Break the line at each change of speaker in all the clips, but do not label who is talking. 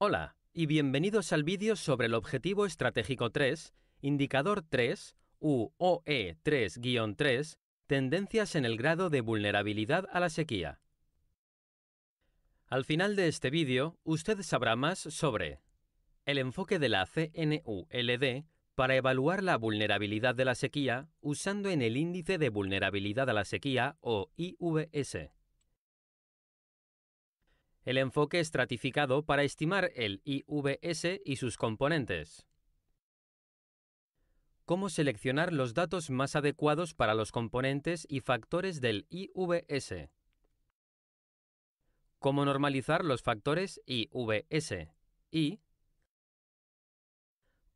Hola y bienvenidos al vídeo sobre el Objetivo Estratégico 3, Indicador 3, UE3-3, Tendencias en el grado de vulnerabilidad a la sequía. Al final de este vídeo, usted sabrá más sobre el enfoque de la CNULD para evaluar la vulnerabilidad de la sequía usando en el Índice de Vulnerabilidad a la Sequía o IVS. El enfoque estratificado para estimar el IVS y sus componentes. Cómo seleccionar los datos más adecuados para los componentes y factores del IVS. Cómo normalizar los factores IVS. Y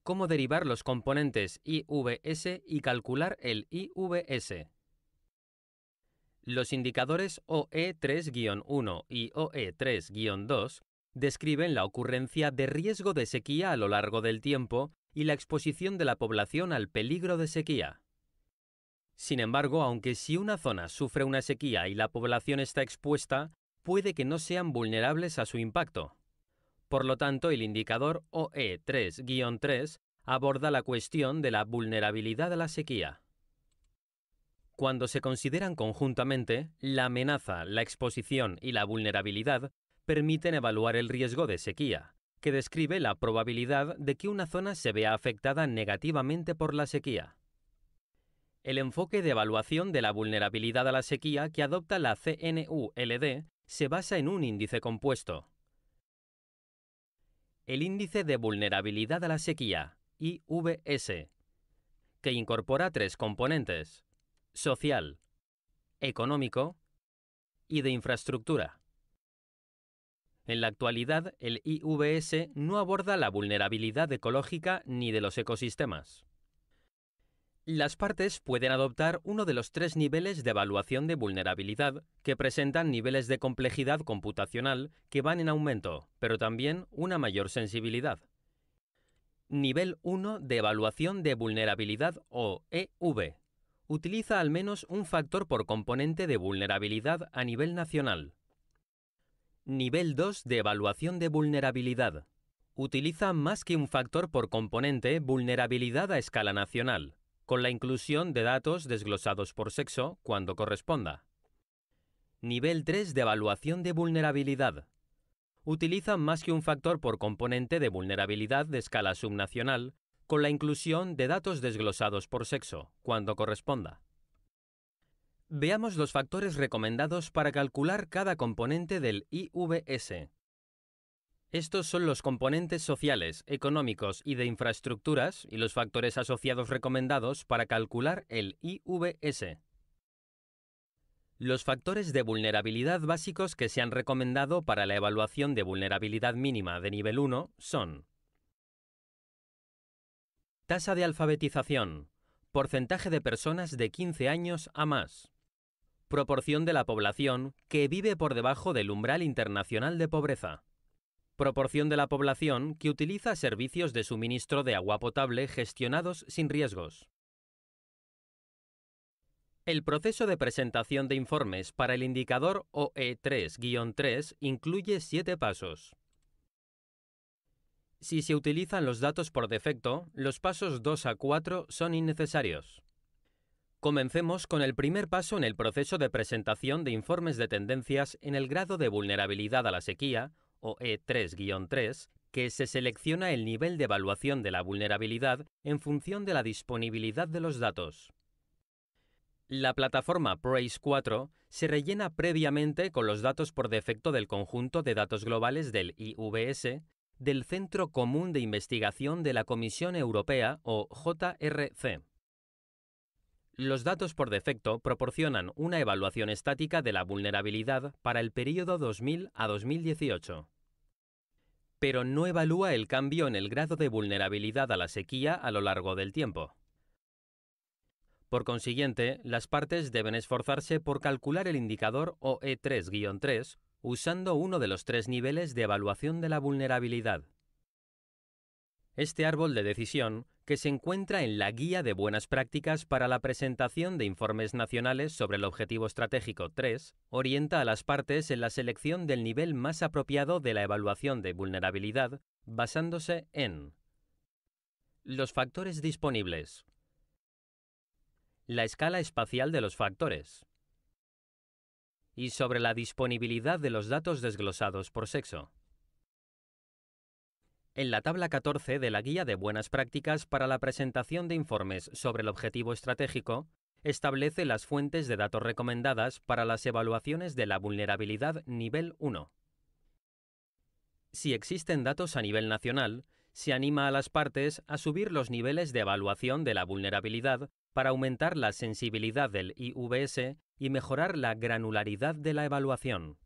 cómo derivar los componentes IVS y calcular el IVS. Los indicadores OE3-1 y OE3-2 describen la ocurrencia de riesgo de sequía a lo largo del tiempo y la exposición de la población al peligro de sequía. Sin embargo, aunque si una zona sufre una sequía y la población está expuesta, puede que no sean vulnerables a su impacto. Por lo tanto, el indicador OE3-3 aborda la cuestión de la vulnerabilidad a la sequía. Cuando se consideran conjuntamente, la amenaza, la exposición y la vulnerabilidad permiten evaluar el riesgo de sequía, que describe la probabilidad de que una zona se vea afectada negativamente por la sequía. El enfoque de evaluación de la vulnerabilidad a la sequía que adopta la CNULD se basa en un índice compuesto. El Índice de Vulnerabilidad a la Sequía, IVS, que incorpora tres componentes: social, económico y de infraestructura. En la actualidad, el IVS no aborda la vulnerabilidad ecológica ni de los ecosistemas. Las partes pueden adoptar uno de los tres niveles de evaluación de vulnerabilidad, que presentan niveles de complejidad computacional que van en aumento, pero también una mayor sensibilidad. Nivel 1 de evaluación de vulnerabilidad o EV. Utiliza al menos un factor por componente de vulnerabilidad a nivel nacional. Nivel 2 de evaluación de vulnerabilidad. Utiliza más que un factor por componente vulnerabilidad a escala nacional, con la inclusión de datos desglosados por sexo cuando corresponda. Nivel 3 de evaluación de vulnerabilidad. Utiliza más que un factor por componente de vulnerabilidad de escala subnacional, con la inclusión de datos desglosados por sexo cuando corresponda. Veamos los factores recomendados para calcular cada componente del IVS. Estos son los componentes sociales, económicos y de infraestructuras y los factores asociados recomendados para calcular el IVS. Los factores de vulnerabilidad básicos que se han recomendado para la evaluación de vulnerabilidad mínima de nivel 1 son: tasa de alfabetización, porcentaje de personas de 15 años a más, proporción de la población que vive por debajo del umbral internacional de pobreza, proporción de la población que utiliza servicios de suministro de agua potable gestionados sin riesgos. El proceso de presentación de informes para el indicador OE3-3 incluye 7 pasos. Si se utilizan los datos por defecto, los pasos 2 a 4 son innecesarios. Comencemos con el primer paso en el proceso de presentación de informes de tendencias en el grado de vulnerabilidad a la sequía, OE3-3, que se selecciona el nivel de evaluación de la vulnerabilidad en función de la disponibilidad de los datos. La plataforma PRAISE 4 se rellena previamente con los datos por defecto del conjunto de datos globales del IVS del Centro Común de Investigación de la Comisión Europea o JRC. Los datos por defecto proporcionan una evaluación estática de la vulnerabilidad para el período 2000 a 2018. Pero no evalúa el cambio en el grado de vulnerabilidad a la sequía a lo largo del tiempo. Por consiguiente, las partes deben esforzarse por calcular el indicador OE3-3 usando uno de los tres niveles de evaluación de la vulnerabilidad. Este árbol de decisión, que se encuentra en la Guía de Buenas Prácticas para la presentación de informes nacionales sobre el Objetivo Estratégico 3, orienta a las partes en la selección del nivel más apropiado de la evaluación de vulnerabilidad, basándose en los factores disponibles, la escala espacial de los factores y sobre la disponibilidad de los datos desglosados por sexo. En la tabla 14 de la Guía de Buenas Prácticas para la presentación de informes sobre el objetivo estratégico, establece las fuentes de datos recomendadas para las evaluaciones de la vulnerabilidad nivel 1. Si existen datos a nivel nacional, se anima a las partes a subir los niveles de evaluación de la vulnerabilidad para aumentar la sensibilidad del IVS y mejorar la granularidad de la evaluación.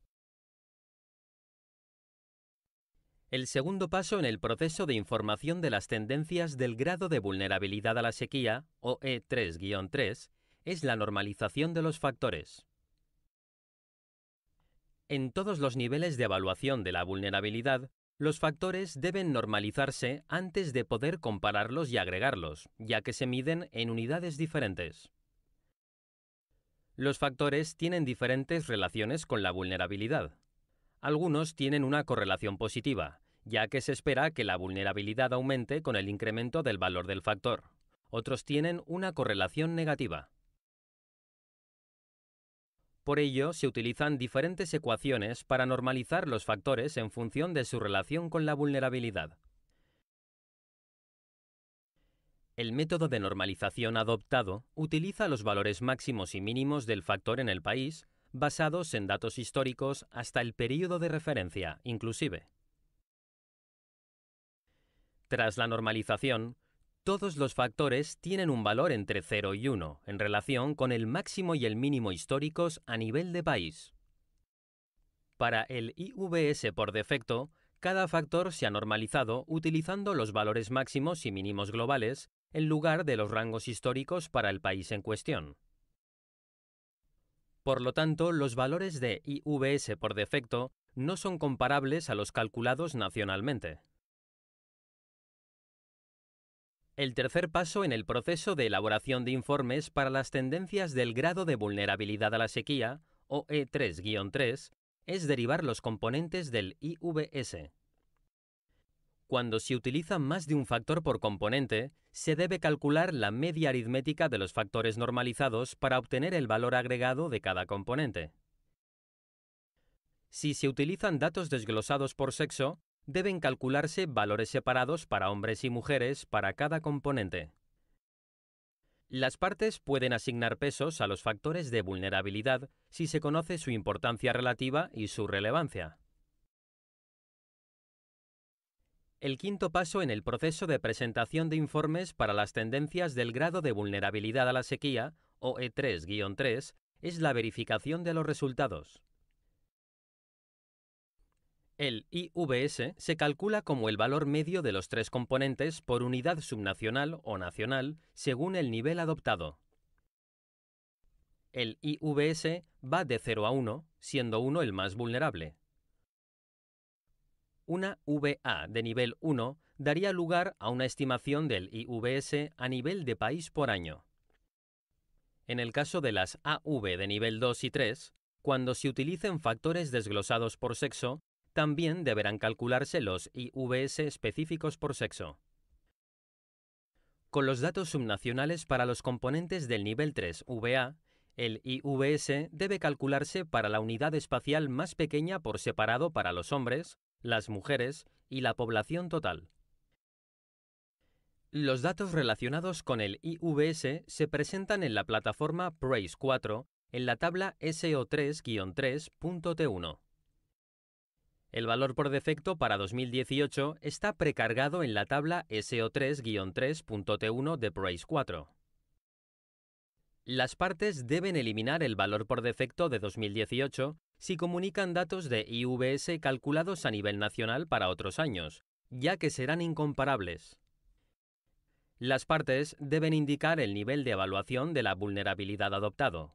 El segundo paso en el proceso de información de las tendencias del grado de vulnerabilidad a la sequía, OE3-3, es la normalización de los factores. En todos los niveles de evaluación de la vulnerabilidad, los factores deben normalizarse antes de poder compararlos y agregarlos, ya que se miden en unidades diferentes. Los factores tienen diferentes relaciones con la vulnerabilidad. Algunos tienen una correlación positiva, ya que se espera que la vulnerabilidad aumente con el incremento del valor del factor. Otros tienen una correlación negativa. Por ello, se utilizan diferentes ecuaciones para normalizar los factores en función de su relación con la vulnerabilidad. El método de normalización adoptado utiliza los valores máximos y mínimos del factor en el país, basados en datos históricos hasta el período de referencia, inclusive. Tras la normalización, todos los factores tienen un valor entre 0 y 1 en relación con el máximo y el mínimo históricos a nivel de país. Para el IVS por defecto, cada factor se ha normalizado utilizando los valores máximos y mínimos globales en lugar de los rangos históricos para el país en cuestión. Por lo tanto, los valores de IVS por defecto no son comparables a los calculados nacionalmente. El tercer paso en el proceso de elaboración de informes para las tendencias del grado de vulnerabilidad a la sequía, OE3-3, es derivar los componentes del IVS. Cuando se utiliza más de un factor por componente, se debe calcular la media aritmética de los factores normalizados para obtener el valor agregado de cada componente. Si se utilizan datos desglosados por sexo, deben calcularse valores separados para hombres y mujeres para cada componente. Las partes pueden asignar pesos a los factores de vulnerabilidad si se conoce su importancia relativa y su relevancia. El quinto paso en el proceso de presentación de informes para las tendencias del grado de vulnerabilidad a la sequía, OE3-3, es la verificación de los resultados. El IVS se calcula como el valor medio de los tres componentes por unidad subnacional o nacional según el nivel adoptado. El IVS va de 0 a 1, siendo 1 el más vulnerable. Una VA de nivel 1 daría lugar a una estimación del IVS a nivel de país por año. En el caso de las AV de nivel 2 y 3, cuando se utilicen factores desglosados por sexo, también deberán calcularse los IVS específicos por sexo. Con los datos subnacionales para los componentes del nivel 3 VA, el IVS debe calcularse para la unidad espacial más pequeña por separado para los hombres, las mujeres y la población total. Los datos relacionados con el IVS se presentan en la plataforma PRAISE 4 en la tabla SO3-3.T1. El valor por defecto para 2018 está precargado en la tabla SO3-3.T1 de PRAISE 4. Las partes deben eliminar el valor por defecto de 2018 si comunican datos de IVS calculados a nivel nacional para otros años, ya que serán incomparables. Las partes deben indicar el nivel de evaluación de la vulnerabilidad adoptado.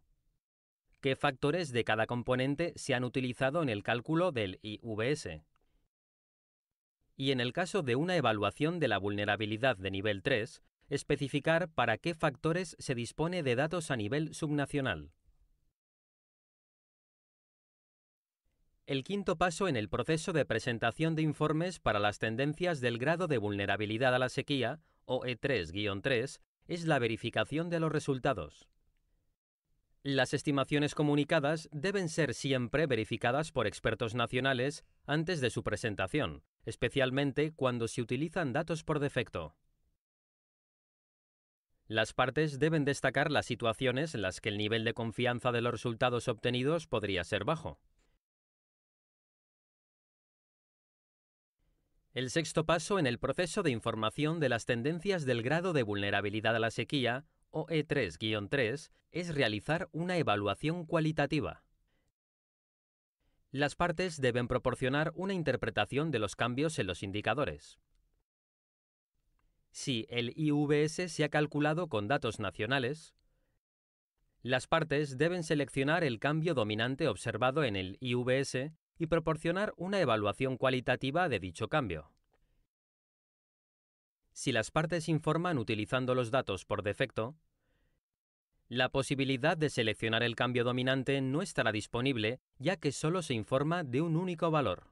¿Qué factores de cada componente se han utilizado en el cálculo del IVS? y en el caso de una evaluación de la vulnerabilidad de nivel 3, especificar para qué factores se dispone de datos a nivel subnacional. El quinto paso en el proceso de presentación de informes para las tendencias del grado de vulnerabilidad a la sequía, o E3-3, es la verificación de los resultados. Las estimaciones comunicadas deben ser siempre verificadas por expertos nacionales antes de su presentación, especialmente cuando se utilizan datos por defecto. Las partes deben destacar las situaciones en las que el nivel de confianza de los resultados obtenidos podría ser bajo. El sexto paso en el proceso de información de las tendencias del grado de vulnerabilidad a la sequía, o E3-3, es realizar una evaluación cualitativa. Las partes deben proporcionar una interpretación de los cambios en los indicadores. Si el IVS se ha calculado con datos nacionales, las partes deben seleccionar el cambio dominante observado en el IVS y proporcionar una evaluación cualitativa de dicho cambio. Si las partes informan utilizando los datos por defecto, la posibilidad de seleccionar el cambio dominante no estará disponible, ya que solo se informa de un único valor.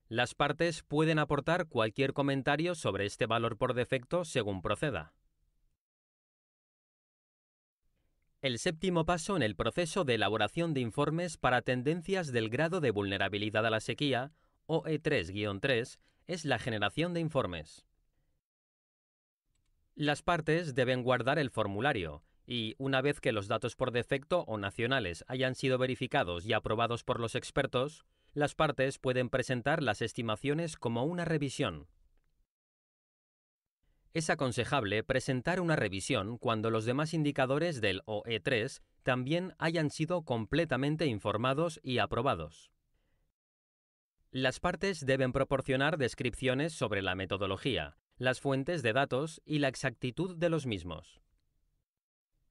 Las partes pueden aportar cualquier comentario sobre este valor por defecto según proceda. El séptimo paso en el proceso de elaboración de informes para tendencias del grado de vulnerabilidad a la sequía, o E3-3, es la generación de informes. Las partes deben guardar el formulario y, una vez que los datos por defecto o nacionales hayan sido verificados y aprobados por los expertos, las partes pueden presentar las estimaciones como una revisión. Es aconsejable presentar una revisión cuando los demás indicadores del OE3 también hayan sido completamente informados y aprobados. Las partes deben proporcionar descripciones sobre la metodología, las fuentes de datos y la exactitud de los mismos.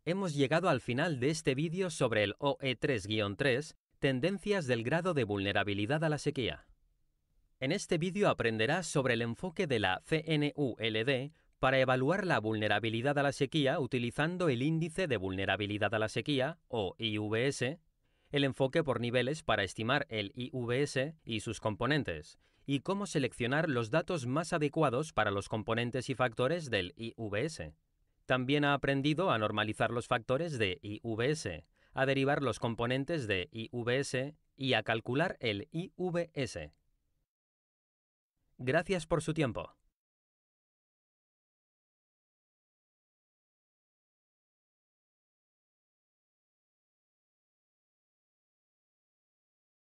Hemos llegado al final de este vídeo sobre el OE3-3, tendencias del grado de vulnerabilidad a la sequía. En este vídeo aprenderás sobre el enfoque de la CNULD para evaluar la vulnerabilidad a la sequía utilizando el índice de vulnerabilidad a la sequía, o IVS, el enfoque por niveles para estimar el IVS y sus componentes, y cómo seleccionar los datos más adecuados para los componentes y factores del IVS. También ha aprendido a normalizar los factores de IVS, a derivar los componentes de IVS y a calcular el IVS. Gracias por su tiempo.